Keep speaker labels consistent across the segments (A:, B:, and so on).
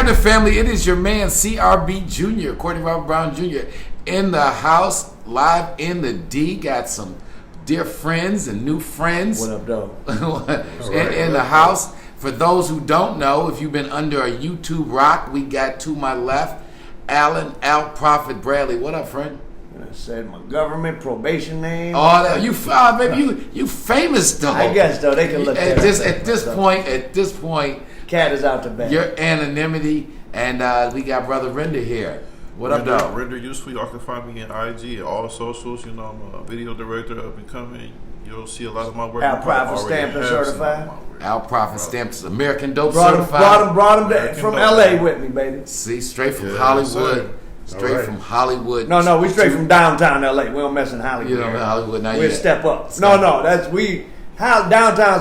A: happening, family? It is your man, CRB Jr., Courtney Robert Brown Jr., in the house, live in the D. Got some dear friends and new friends.
B: What up, though?
A: in the house. For those who don't know, if you've been under a YouTube rock, we got to my left, Alan Al Prophet Bradley. What up, friend?
B: I said my government probation name.
A: Oh, baby, you famous though.
B: I guess though they can look
A: at this point.
B: Cat is out the bag.
A: Your anonymity, and we got Brother Render here. What up, though?
C: Render Useful. Y'all can find me in IG and all socials. You know, I'm a video director up and coming. You'll see a lot of my work.
B: Al Prophet stamped and certified.
A: Al Prophet stamped American Dope
B: certified. Brought him from
C: Dope.
B: LA with me, baby.
A: See, straight from Hollywood. Straight from Hollywood.
B: No, we straight from downtown LA. We don't mess in Hollywood.
A: You know, Hollywood now.
B: We're a step up. Downtown's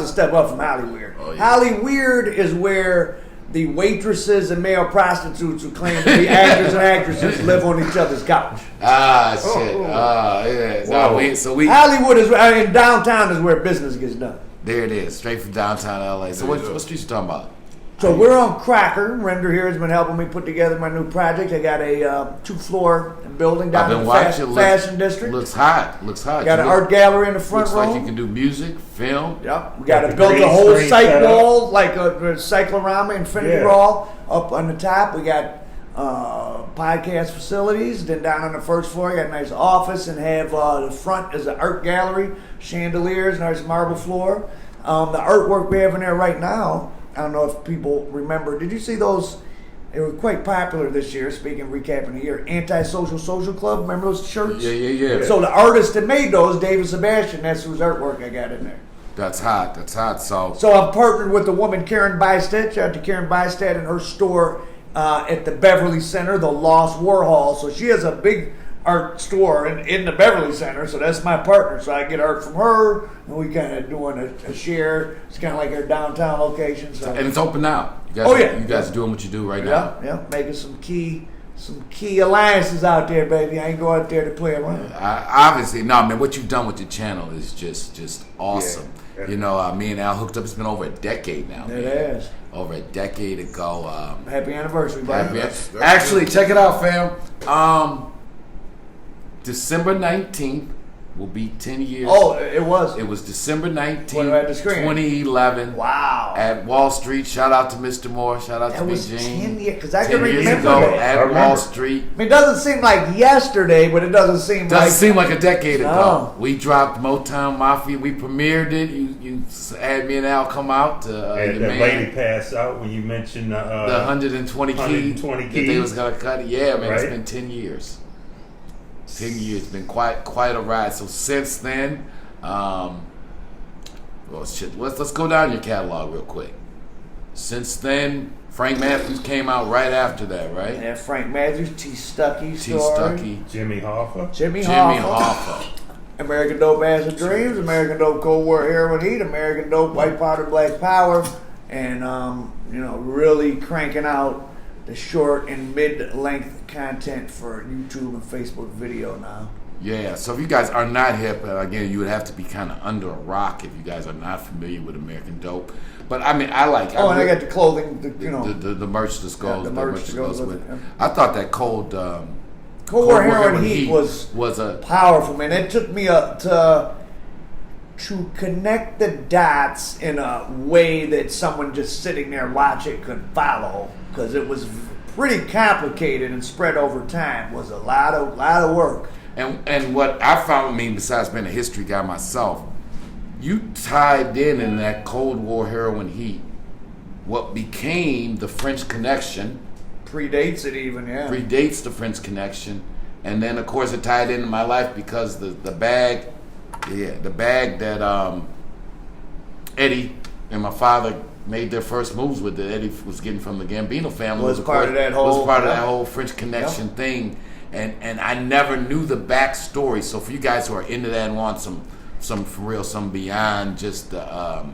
B: a step up from Hollywood.
A: Oh, yeah.
B: Hollywood is where the waitresses and male prostitutes who claim to be actors and actresses live on each other's couch.
A: Shit. Yeah. No,
B: Hollywood is and downtown is where business gets done.
A: There it is, straight from downtown LA. So what streets you talking about?
B: So we're on Cracker. Render here has been helping me put together my new project. I got a 2-floor building down in the fashion district.
A: Looks hot. Got
B: an art gallery in the front room.
A: Looks like you can do music, film.
B: Yep. We got to build a whole site wall, like a cyclorama, infinity wall up on the top. We got podcast facilities. Then down on the first floor, we got a nice office and have the front is an art gallery, chandeliers, nice marble floor. The artwork we have in there right now, I don't know if people remember. Did you see those? They were quite popular this year. Recapping the year, Antisocial Social Club. Remember those shirts?
A: Yeah.
B: So the artist that made those, David Sebastian, that's whose artwork I got in there.
A: That's hot.
B: So I've partnered with the woman Karen Bystad. Shout out to Karen Bystad and her store at the Beverly Center, the Lost Warhol. So she has a big art store in the Beverly Center, so that's my partner. So I get art from her, and we kind of doing a share. It's kind of like our downtown location. So.
A: And it's open now. You guys are doing what you do right now.
B: Yeah, making some key alliances out there, baby. I ain't go out there to play around.
A: Obviously, no, man. What you've done with your channel is just awesome. Yeah. You know, me and Al hooked up. It's been over a decade now.
B: It is.
A: Over a decade ago.
B: Happy anniversary, buddy.
A: Actually, check it out, fam. December 19th will be 10 years.
B: Oh, it was.
A: It was December 19th,
B: 2011.
A: Wow. At Wall Street. Shout out to Mr. Moore. Shout out to me, Gene.
B: 10 years, because I can
A: 10 years
B: remember
A: ago
B: that.
A: at Wall Street.
B: I mean, it doesn't seem like yesterday, but it doesn't seem
A: like a decade ago. We dropped Motown Mafia. We premiered it. You had me and Al come out to
D: and the lady passed out when you mentioned the
A: 120 keys. That they was gonna cut it. Yeah, man.
D: Right?
A: It's been 10 years. 10 years, been quite a ride. So since then, let's go down your catalog real quick. Since then, Frank Matthews came out right after that, right?
B: Yeah, Frank Matthews, T. Stuckey,
D: Jimmy Hoffa,
B: American Dope Acid Dreams, American Dope Cold War Heroin Heat, American Dope White Powder Black Power, and really cranking out the short and mid-length content for YouTube and Facebook video now.
A: Yeah, so if you guys are not hip, again, you would have to be kind of under a rock if you guys are not familiar with American Dope. But I mean, I got
B: the clothing,
A: the merch that goes,
B: the merch that goes with it. Yeah.
A: I thought that Cold
B: War Heroin Heat was
A: a
B: powerful, man. It took me to connect the dots in a way that someone just sitting there watching could follow, because it was pretty complicated and spread over time. It was a lot of work.
A: And what I found, besides being a history guy myself, you tied in that Cold War Heroin Heat what became the French Connection.
B: Predates it even, yeah.
A: Predates the French Connection. And then, of course, it tied into my life because the bag that Eddie and my father made their first moves with, that Eddie was getting from the Gambino family,
B: was part of that whole
A: French Connection thing. And I never knew the backstory. So for you guys who are into that and want some for real, some beyond just the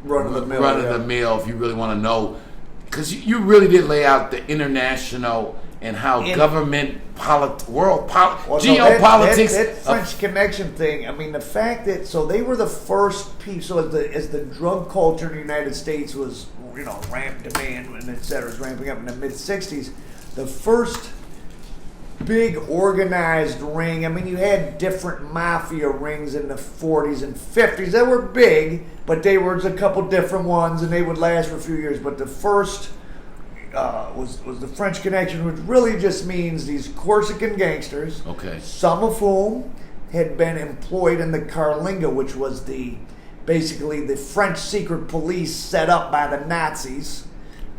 A: run of the mill, if you really want to know, because you really did lay out the international and how geopolitics.
B: That French Connection thing. I mean, the fact that they were the first people. So as the drug culture in the United States was demand and et cetera was ramping up in the mid '60s, the first big organized ring. I mean, you had different mafia rings in the 40s and 50s that were big, but there was a couple different ones, and they would last for a few years. But the first was the French Connection, which really just means these Corsican gangsters, some of whom had been employed in the Carlinga, which was basically the French secret police set up by the Nazis.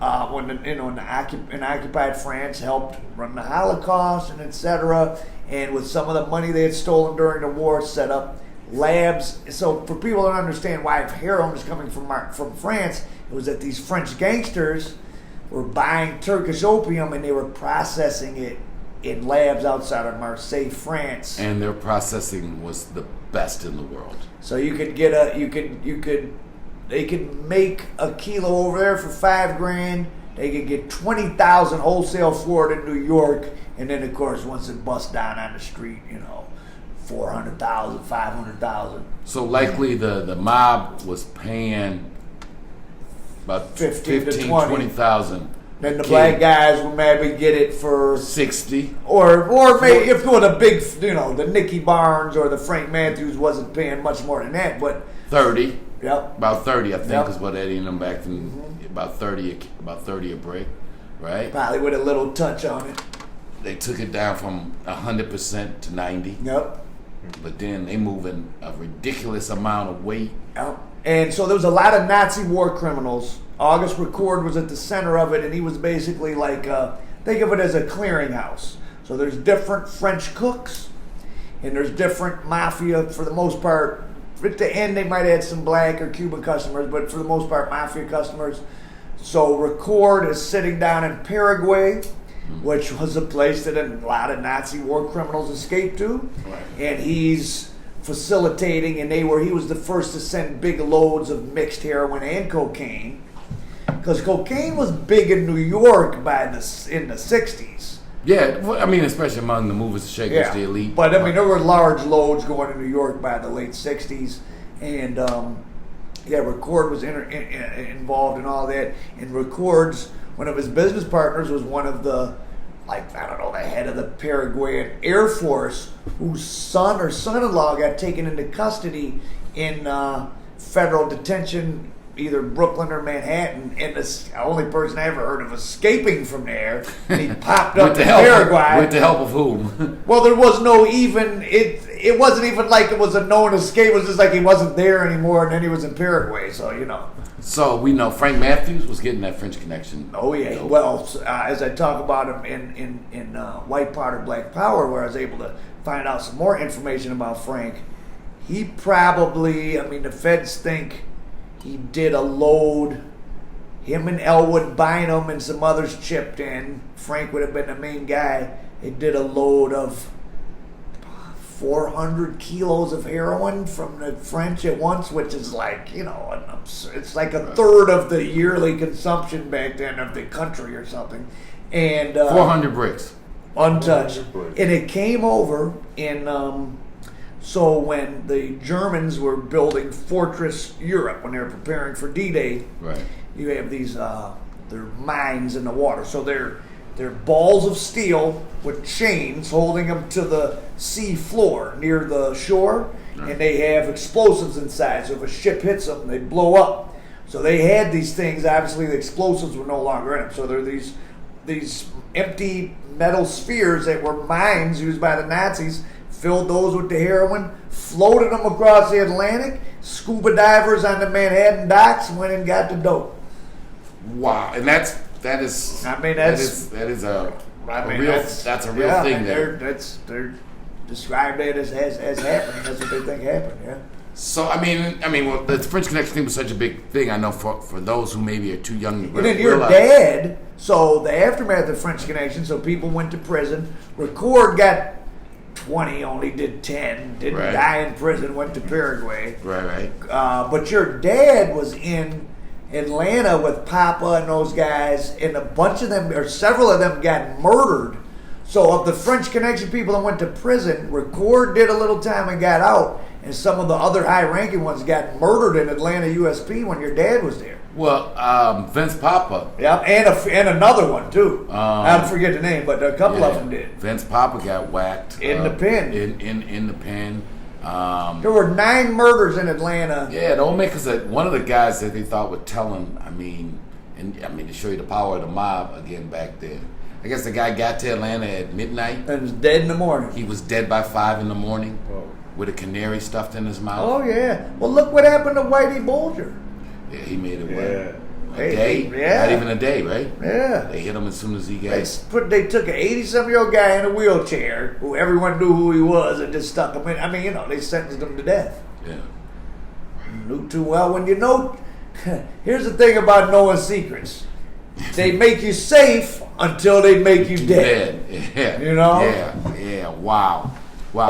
B: In occupied France, helped run the Holocaust and etc. And with some of the money they had stolen during the war, set up labs. So for people to understand why heroin is coming from France, it was that these French gangsters were buying Turkish opium and they were processing it in labs outside of Marseille, France.
A: And their processing was the best in the world.
B: So you could get they could make a kilo over there for $5,000. They could get 20,000 wholesale for it in New York, and then of course once it busts down on the street, 400,000, 500,000.
A: So likely the mob was paying about
B: 15 to
A: 20,000.
B: Then the black guys would maybe get it for
A: 60,
B: or maybe if it was a big, the Nicky Barnes or the Frank Matthews wasn't paying much more than that, but
A: 30.
B: Yep.
A: About 30, I think, is what Eddie and them back in about 30 a break, right?
B: Probably with a little touch on it.
A: They took it down from 100% to 90.
B: Yep.
A: But then they moving a ridiculous amount of weight.
B: Yep. And so there was a lot of Nazi war criminals. Auguste Record was at the center of it, and he was basically like, think of it as a clearinghouse. So there's different French cooks, and there's different mafia for the most part. At the end, they might add some black or Cuban customers, but for the most part, mafia customers. So Record is sitting down in Paraguay, which was a place that a lot of Nazi war criminals escaped to.
A: Right.
B: And he's facilitating, and he was the first to send big loads of mixed heroin and cocaine. Because cocaine was big in New York in the 60s.
A: Yeah, I mean, especially among the movers and shakers, the elite.
B: But I mean, there were large loads going to New York by the late 60s. And Record was involved in all that. And Record's, one of his business partners was one of the, the head of the Paraguayan Air Force, whose son or son-in-law got taken into custody in federal detention, either Brooklyn or Manhattan, and the only person I ever heard of escaping from there, and he popped up in Paraguay.
A: With the help of whom?
B: Well, there was no even, it wasn't even like it was a known escape, it was just like he wasn't there anymore, and then he was in Paraguay, so,
A: So we know Frank Matthews was getting that French Connection.
B: Oh, yeah.
A: Nope.
B: Well, as I talk about him in White Powder, Black Power, where I was able to find out some more information about Frank, he probably, the feds think he did a load. Him and Elwood Bynum and some others chipped in. Frank would have been the main guy. They did a load of 400 kilos of heroin from the French at once, which is it's like a third of the yearly consumption back then of the country or something. And
A: 400 bricks.
B: Untouched. And it came over in... So when the Germans were building Fortress Europe, when they were preparing for D-Day,
A: right,
B: you have these they're mines in the water. So they're balls of steel with chains holding them to the sea floor near the shore, right, and they have explosives inside. So if a ship hits them, they blow up. So they had these things. Obviously, the explosives were no longer in them. So they're these empty metal spheres that were mines used by the Nazis. Filled those with the heroin, floated them across the Atlantic. Scuba divers on the Manhattan docks went and got the dope.
A: Wow, and that is a real thing there.
B: They're described it as happening. That's what they think happened. Yeah.
A: So well, the French Connection thing was such a big thing. I know for those who maybe are too young to realize.
B: And then your dad. So the aftermath of the French Connection. So people went to prison. Record got 20, only did 10, didn't die in prison, went to Paraguay.
A: Right.
B: But your dad was in Atlanta with Papa and those guys, and a bunch of them, or several of them, got murdered. So of the French Connection people that went to prison, Record did a little time and got out, and some of the other high-ranking ones got murdered in Atlanta USP when your dad was there.
A: Well, Vince Papa.
B: Yeah, and another one too. I forget the name, but a couple of them did.
A: Vince Papa got whacked
B: in the pen.
A: In the pen.
B: There were 9 murders in Atlanta.
A: Yeah, the old man, because one of the guys that they thought would tell him. I mean, to show you the power of the mob again back then. I guess the guy got to Atlanta at midnight
B: and was dead in the morning.
A: He was dead by 5 in the morning with a canary stuffed in his mouth.
B: Oh yeah. Well, look what happened to Whitey Bulger.
A: Yeah, he made it a
B: day.
A: Yeah. Not even a day, right?
B: Yeah.
A: They hit him as soon as he got.
B: They took an 80-some-year-old guy in a wheelchair who everyone knew who he was and just stuck him in. I mean, they sentenced him to death.
A: Yeah.
B: Knew too well. When you know, here's the thing about knowing secrets. They make you safe until they make you dead.
A: Yeah.
B: You know?
A: Yeah. Wow.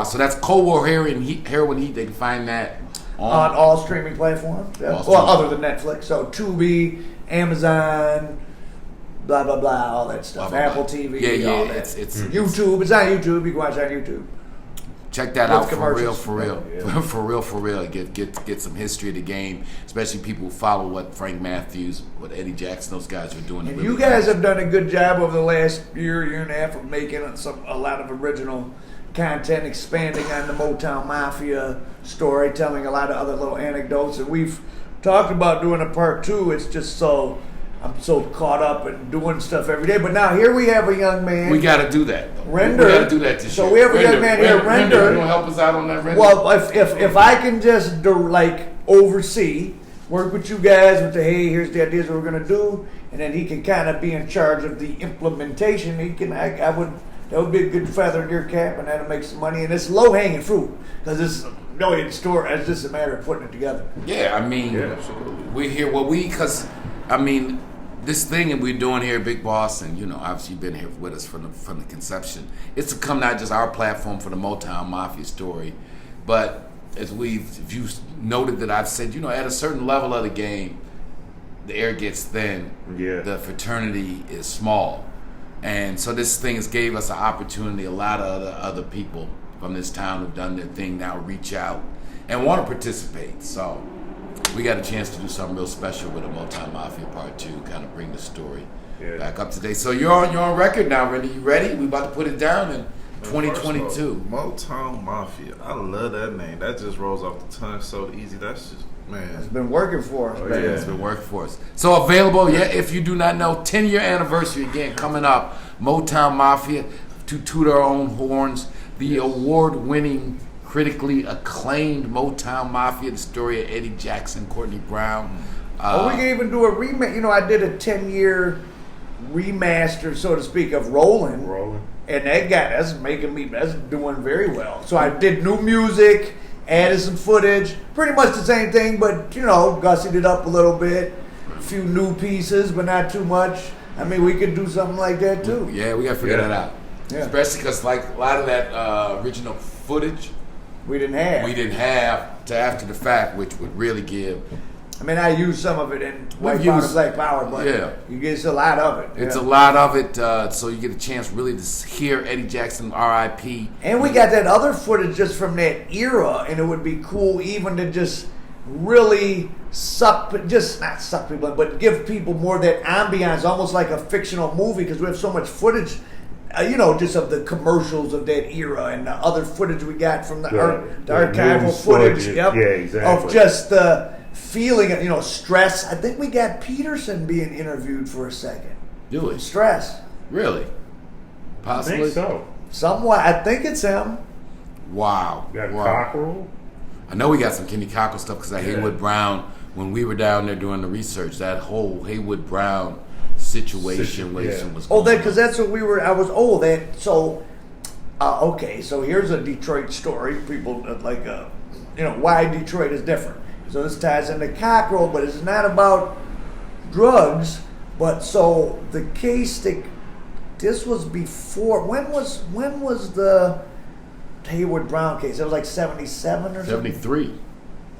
A: So that's Cold War Heroin Heat. They can find that
B: on all streaming platforms. Yeah. Other than Netflix. So Tubi, Amazon, blah blah blah, all that stuff. Apple TV.
A: Yeah.
B: It's YouTube. It's on YouTube. You can watch it on YouTube.
A: Check that out for real. Yeah. for real. Get some history of the game, especially people who follow what Frank Matthews, what Eddie Jackson, those guys are doing.
B: And really you guys have done a good job over the last year and a half of making a lot of original content, expanding on the Motown Mafia story, telling a lot of other little anecdotes. And we've talked about doing a part 2. It's just I'm so caught up in doing stuff every day. But now here we have a young man.
A: We got to do that.
B: Render.
A: We got to do that this year.
B: So we have a young man here, Render.
A: You want to help us out on that, Render?
B: Well, if I can just oversee, work with you guys with here's the ideas we're going to do, and then he can kind of be in charge of the implementation. That would be a good feather in your cap, and that'll make some money. And it's low hanging fruit because it's no in store. It's just a matter of putting it together.
A: Yeah, we're here. This thing that we're doing here at Big Boss, and obviously you've been here with us from the conception. It's to come not just our platform for the Motown Mafia story, but if you noted that I've said, at a certain level of the game, the air gets thin.
D: Yeah.
A: The fraternity is small, and so this thing has gave us an opportunity. A lot of other people from this town who've done their thing now reach out and want to participate. So we got a chance to do something real special with the Motown Mafia Part 2, kind of bring the story back up to date. So you're on record now, Randy. You ready? We about to put it down in 2022.
C: Motown Mafia. I love that name. That just rolls off the tongue so easy. That's just, man.
B: It's been working for us.
A: It's been working for us. So available, if you do not know, 10-year anniversary again coming up. Motown Mafia, to toot our own horns. The award-winning, critically acclaimed Motown Mafia, the story of Eddie Jackson, Courtney Brown.
B: We can even do a remake. I did a 10-year remaster, so to speak, of Rollin'. And that's doing very well. So I did new music, added some footage, pretty much the same thing, but gussied it up a little bit. A few new pieces, but not too much. We could do something like that too.
A: Yeah, we got to figure that out. Yeah. Especially because a lot of that original footage
B: we didn't have
A: to after the fact, which would really give.
B: I used some of it in White Power, Black Power, but you get a lot of it.
A: It's a lot of it, so you get a chance really to hear Eddie Jackson, R.I.P.
B: And we got that other footage just from that era, and it would be cool even to just really not suck people in, but give people more of that ambiance, almost like a fictional movie, because we have so much footage. Just of the commercials of that era and the other footage we got from the archival footage.
D: Yeah, exactly.
B: Of just the feeling of, stress. I think we got Peterson being interviewed for a second.
A: Really?
B: Stress.
A: Really? Possibly?
D: I think so.
B: Somewhat. I think it's him.
A: Wow.
D: Got Cockrell?
A: I know we got some Kenny Cockrell stuff because that Haywood Brown, when we were down there doing the research, that whole Haywood Brown situation was
B: because that's what we were. I was okay. So here's a Detroit story. People why Detroit is different. So this ties into Cockrell, but it's not about drugs. But so the case this was before. When was the Haywood Brown case? It was like 77 or something.
A: 73.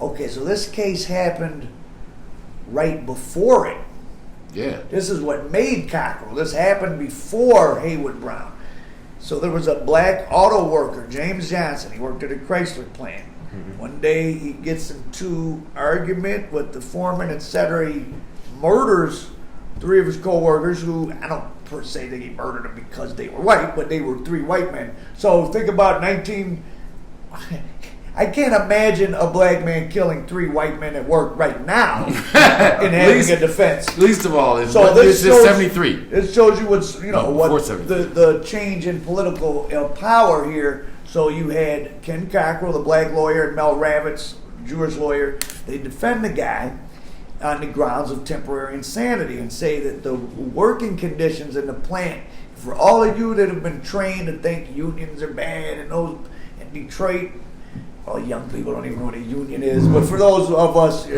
B: Okay, so this case happened right before it.
A: Yeah.
B: This is what made Cockrell. This happened before Haywood Brown. So there was a black auto worker, James Johnson. He worked at a Chrysler plant. One day he gets into argument with the foreman, etc. He murders 3 of his co-workers who, I don't per se think he murdered them because they were white, but they were 3 white men. So think about I can't imagine a black man killing 3 white men at work right now and having a defense.
A: Least of all, it's 73.
B: It shows you what's what
A: 73.
B: the change in political power here. So you had Ken Cockrell, the black lawyer, and Mel Ravitz, Jewish lawyer. They defend the guy on the grounds of temporary insanity and say that the working conditions in the plant, for all of you that have been trained to think unions are bad and those in Detroit, well, young people don't even know what a union is, but for those of us,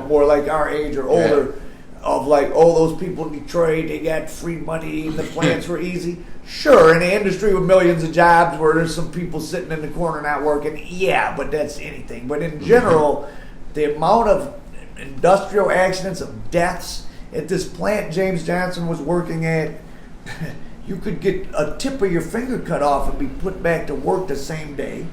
B: more like our age or older, of like, those people in Detroit, they got free money and the plants were easy. Sure, in an industry with millions of jobs where there's some people sitting in the corner not working, yeah, but that's anything. But in general, the amount of industrial accidents, of deaths at this plant James Johnson was working at, you could get a tip of your finger cut off and be put back to work the same day.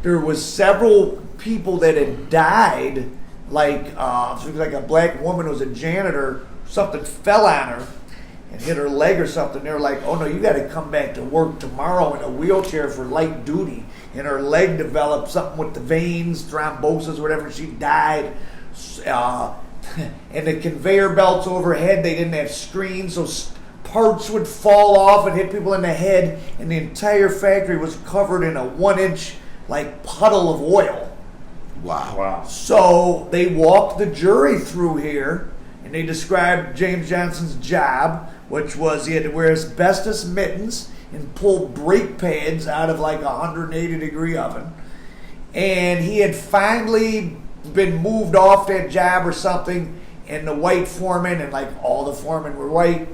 B: There was several people that had died, like a black woman who was a janitor, something fell on her and hit her leg or something. They were like, oh no, you got to come back to work tomorrow in a wheelchair for light duty. And her leg developed something with the veins, thrombosis, whatever. She died. And the conveyor belts overhead, they didn't have screens, so parts would fall off and hit people in the head. And the entire factory was covered in a 1-inch puddle of oil.
A: Wow.
B: So they walked the jury through here, and they described James Johnson's job, which was he had to wear asbestos mittens and pull brake pads out of like a 180-degree oven. And he had finally been moved off that job or something, and the white foreman, and like all the foremen were white,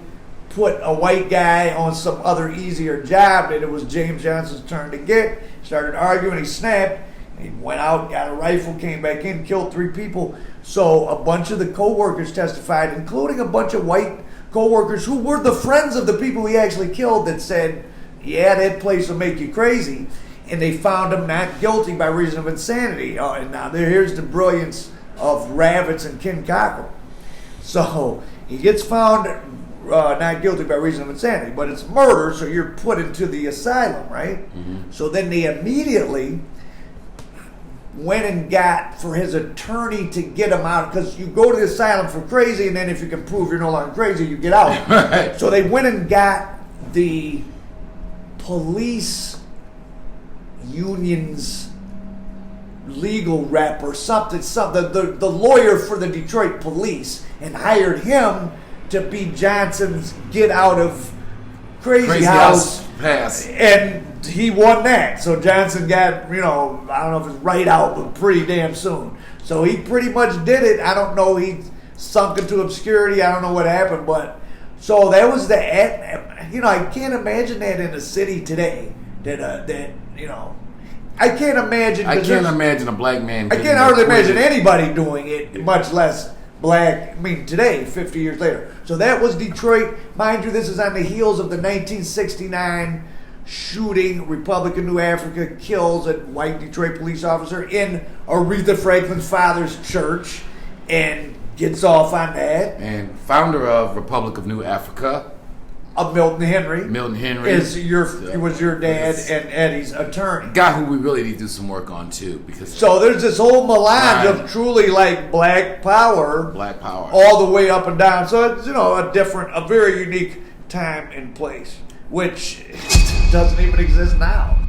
B: put a white guy on some other easier job that it was James Johnson's turn to get. Started arguing, he snapped, and he went out, got a rifle, came back in, killed 3 people. So a bunch of the co-workers testified, including a bunch of white co-workers who were the friends of the people he actually killed, that said, yeah, that place will make you crazy. And they found him not guilty by reason of insanity. And now here's the brilliance of Ravitz and Ken Cockrell. So he gets found not guilty by reason of insanity, but it's murder, so you're put into the asylum, right? Mm-hmm. So then they immediately went and got for his attorney to get him out, because you go to the asylum for crazy, and then if you can prove you're no longer crazy, you get out. Right. So they went and got the police union's legal rep or something, the lawyer for the Detroit police, and hired him to be Johnson's get out of crazy house
A: pass.
B: And he won that. So Johnson got, I don't know if it's right out, but pretty damn soon. So he pretty much did it. I don't know, he sunk into obscurity. I don't know what happened, but so that was I can't imagine that in a city today. I can't imagine.
A: I can't imagine a black man.
B: I can't hardly imagine anybody doing it, much less black. Today, 50 years later. So that was Detroit. Mind you, this is on the heels of the 1969 shooting. Republican New Africa kills a white Detroit police officer in Aretha Franklin's father's church and gets off on that.
A: And founder of Republic of New Africa,
B: of Milton Henry.
A: Milton Henry
B: was your dad and Eddie's attorney.
A: Guy who we really need to do some work on too, because
B: so there's this whole melange of truly like black power, all the way up and down. So it's a very unique time and place, which doesn't even exist now.